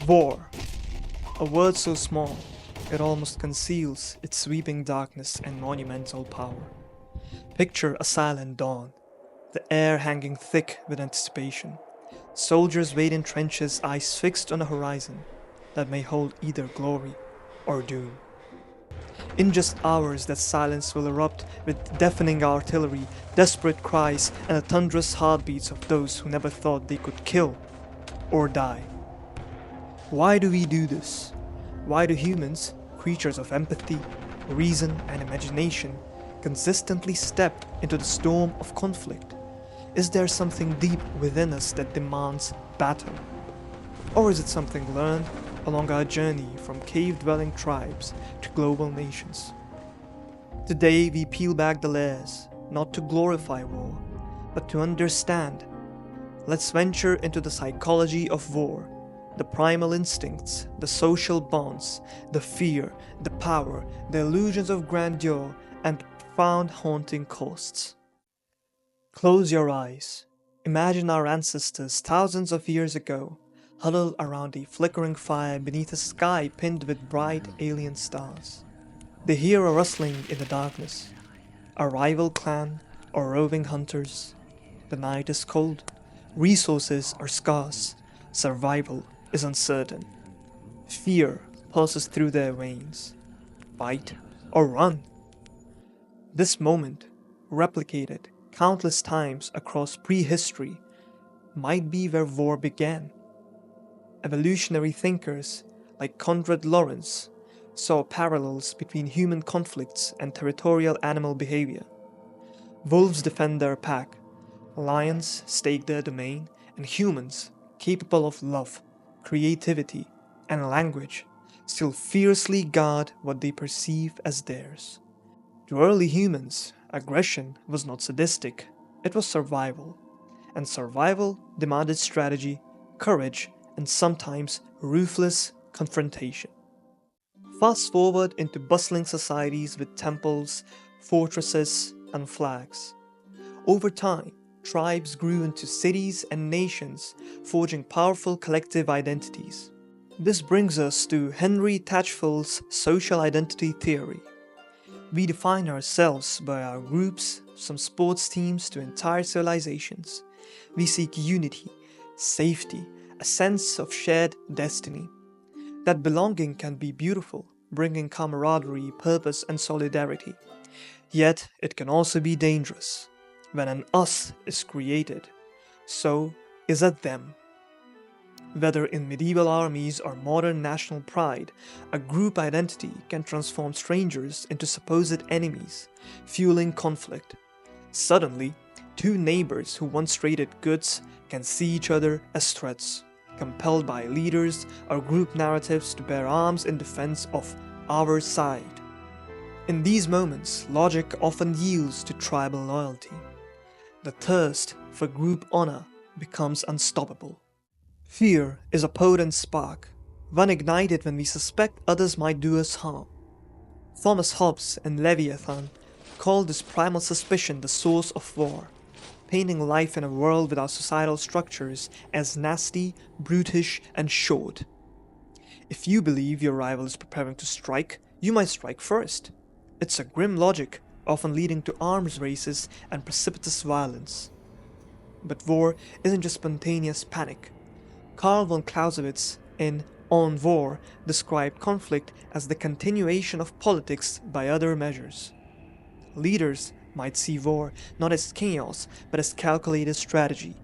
War. A word so small, it almost conceals its sweeping darkness and monumental power. Picture a silent dawn, the air hanging thick with anticipation. Soldiers wait in trenches, eyes fixed on a horizon that may hold either glory or doom. In just hours, that silence will erupt with deafening artillery, desperate cries, and the thunderous heartbeats of those who never thought they could kill or die. Why do we do this? Why do humans, creatures of empathy, reason, and imagination, consistently step into the storm of conflict? Is there something deep within us that demands battle? Or is it something learned along our journey from cave-dwelling tribes to global nations? Today we peel back the layers, not to glorify war, but to understand. Let's venture into the psychology of war, the primal instincts, the social bonds, the fear, the power, the illusions of grandeur, and profound haunting costs. Close your eyes. Imagine our ancestors thousands of years ago, huddled around a flickering fire beneath a sky pinned with bright alien stars. They hear a rustling in the darkness, a rival clan or roving hunters. The night is cold, resources are scarce, survival is uncertain. Fear pulses through their veins. Fight or run? This moment, replicated countless times across prehistory, might be where war began. Evolutionary thinkers like Konrad Lorenz saw parallels between human conflicts and territorial animal behavior. Wolves defend their pack, lions stake their domain, and humans, capable of love, creativity, and language, still fiercely guard what they perceive as theirs. To early humans, aggression was not sadistic, it was survival. And survival demanded strategy, courage, and sometimes ruthless confrontation. Fast forward into bustling societies with temples, fortresses, and flags. Over time, tribes grew into cities and nations, forging powerful collective identities. This brings us to Henry Tatchfield's social identity theory. We define ourselves by our groups, from sports teams to entire civilizations. We seek unity, safety, a sense of shared destiny. That belonging can be beautiful, bringing camaraderie, purpose, and solidarity. Yet it can also be dangerous. When an us is created, so is a them. Whether in medieval armies or modern national pride, a group identity can transform strangers into supposed enemies, fueling conflict. Suddenly, two neighbors who once traded goods can see each other as threats, compelled by leaders or group narratives to bear arms in defense of our side. In these moments, logic often yields to tribal loyalty. The thirst for group honor becomes unstoppable. Fear is a potent spark, one ignited when we suspect others might do us harm. Thomas Hobbes in Leviathan called this primal suspicion the source of war, painting life in a world with our societal structures as nasty, brutish, and short. If you believe your rival is preparing to strike, you might strike first. It's a grim logic, often leading to arms races and precipitous violence. But war isn't just spontaneous panic. Karl von Clausewitz in On War described conflict as the continuation of politics by other measures. Leaders might see war not as chaos but as calculated strategy,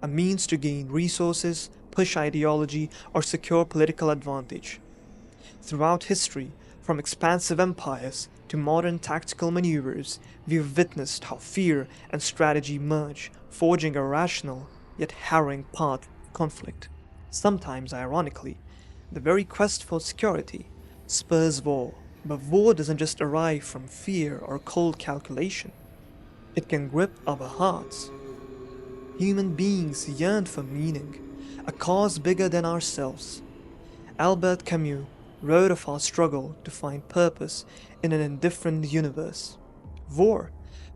a means to gain resources, push ideology, or secure political advantage. Throughout history, from expansive empires to modern tactical maneuvers, we've witnessed how fear and strategy merge, forging a rational yet harrowing path of conflict. Sometimes, ironically, the very quest for security spurs war. But war doesn't just arrive from fear or cold calculation. It can grip our hearts. Human beings yearn for meaning, a cause bigger than ourselves. Albert Camus wrote of our struggle to find purpose in an indifferent universe. War,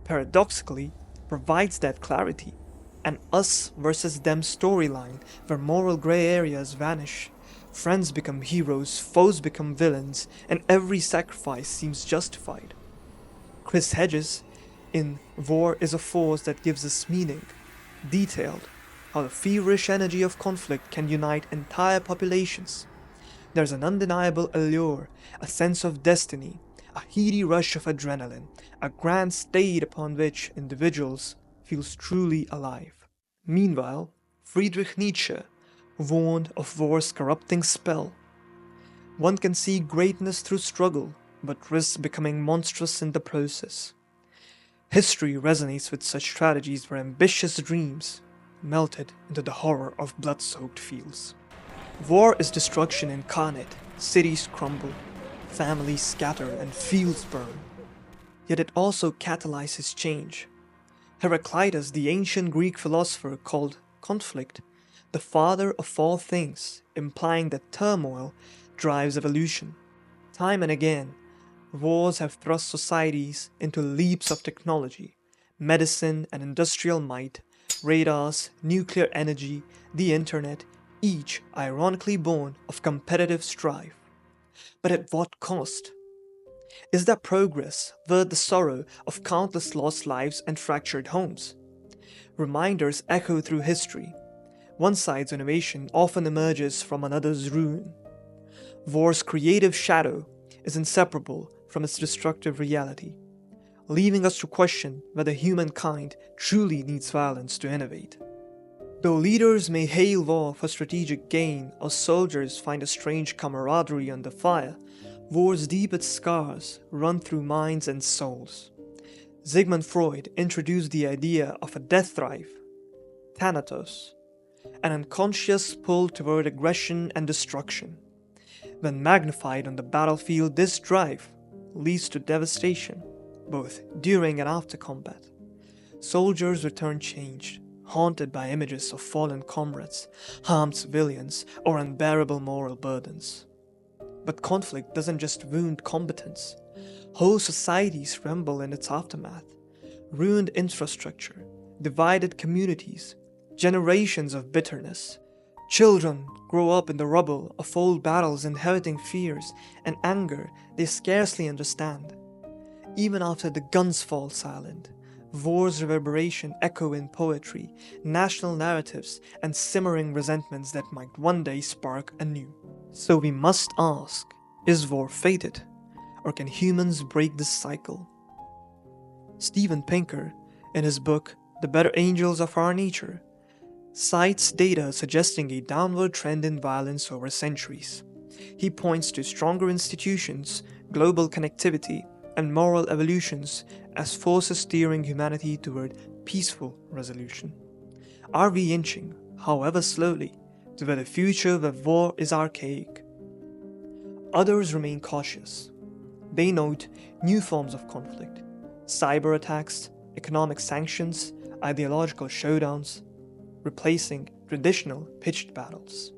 paradoxically, provides that clarity, an us versus them storyline where moral grey areas vanish. Friends become heroes, foes become villains, and every sacrifice seems justified. Chris Hedges, in War is a Force That Gives Us Meaning, detailed how the feverish energy of conflict can unite entire populations. There's an undeniable allure, a sense of destiny, a heady rush of adrenaline, a grand state upon which individuals feel truly alive. Meanwhile, Friedrich Nietzsche warned of war's corrupting spell. One can see greatness through struggle, but risks becoming monstrous in the process. History resonates with such tragedies where ambitious dreams melted into the horror of blood-soaked fields. War is destruction incarnate, cities crumble, families scatter and fields burn. Yet it also catalyzes change. Heraclitus, the ancient Greek philosopher, called conflict the father of all things, implying that turmoil drives evolution. Time and again, wars have thrust societies into leaps of technology, medicine and industrial might, radars, nuclear energy, the internet, each ironically born of competitive strife. But at what cost? Is that progress worth the sorrow of countless lost lives and fractured homes? Reminders echo through history. One side's innovation often emerges from another's ruin. War's creative shadow is inseparable from its destructive reality, leaving us to question whether humankind truly needs violence to innovate. Though leaders may hail war for strategic gain or soldiers find a strange camaraderie under fire, war's deepest scars run through minds and souls. Sigmund Freud introduced the idea of a death drive, thanatos, an unconscious pull toward aggression and destruction. When magnified on the battlefield, this drive leads to devastation, both during and after combat. Soldiers return changed, haunted by images of fallen comrades, harmed civilians, or unbearable moral burdens. But conflict doesn't just wound combatants. Whole societies tremble in its aftermath. Ruined infrastructure, divided communities, generations of bitterness. Children grow up in the rubble of old battles, inheriting fears and anger they scarcely understand. Even after the guns fall silent, war's reverberation echo in poetry, national narratives, and simmering resentments that might one day spark anew. So we must ask, is war fated, or can humans break this cycle? Steven Pinker, in his book The Better Angels of Our Nature, cites data suggesting a downward trend in violence over centuries. He points to stronger institutions, global connectivity, and moral evolutions as forces steering humanity toward peaceful resolution. Are we inching, however slowly, toward a future where war is archaic? Others remain cautious. They note new forms of conflict, cyber attacks, economic sanctions, ideological showdowns, replacing traditional pitched battles.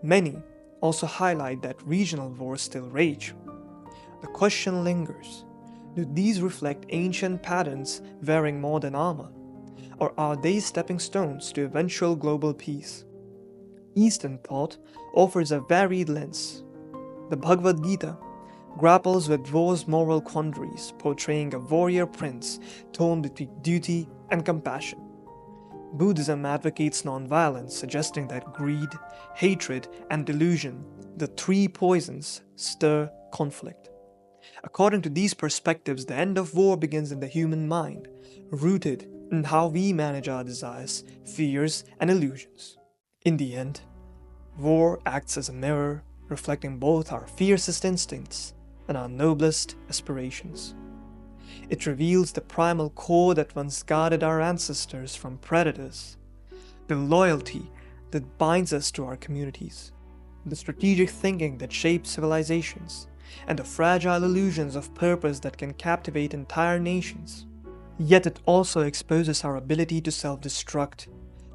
Many also highlight that regional wars still rage. The question lingers, do these reflect ancient patterns wearing modern armor, or are they stepping stones to eventual global peace? Eastern thought offers a varied lens. The Bhagavad Gita grapples with war's moral quandaries, portraying a warrior prince torn between duty and compassion. Buddhism advocates nonviolence, suggesting that greed, hatred, and delusion, the three poisons, stir conflict. According to these perspectives, the end of war begins in the human mind, rooted in how we manage our desires, fears, and illusions. In the end, war acts as a mirror, reflecting both our fiercest instincts and our noblest aspirations. It reveals the primal core that once guarded our ancestors from predators, the loyalty that binds us to our communities, the strategic thinking that shapes civilizations, and the fragile illusions of purpose that can captivate entire nations. Yet it also exposes our ability to self-destruct,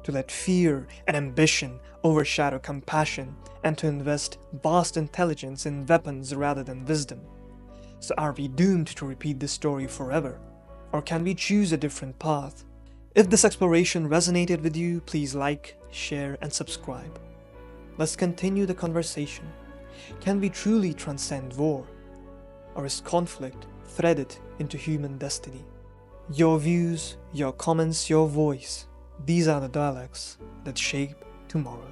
to let fear and ambition overshadow compassion, and to invest vast intelligence in weapons rather than wisdom. So are we doomed to repeat this story forever? Or can we choose a different path? If this exploration resonated with you, please like, share, and subscribe. Let's continue the conversation. Can we truly transcend war? Or is conflict threaded into human destiny? Your views, your comments, your voice, these are the dialogues that shape tomorrow.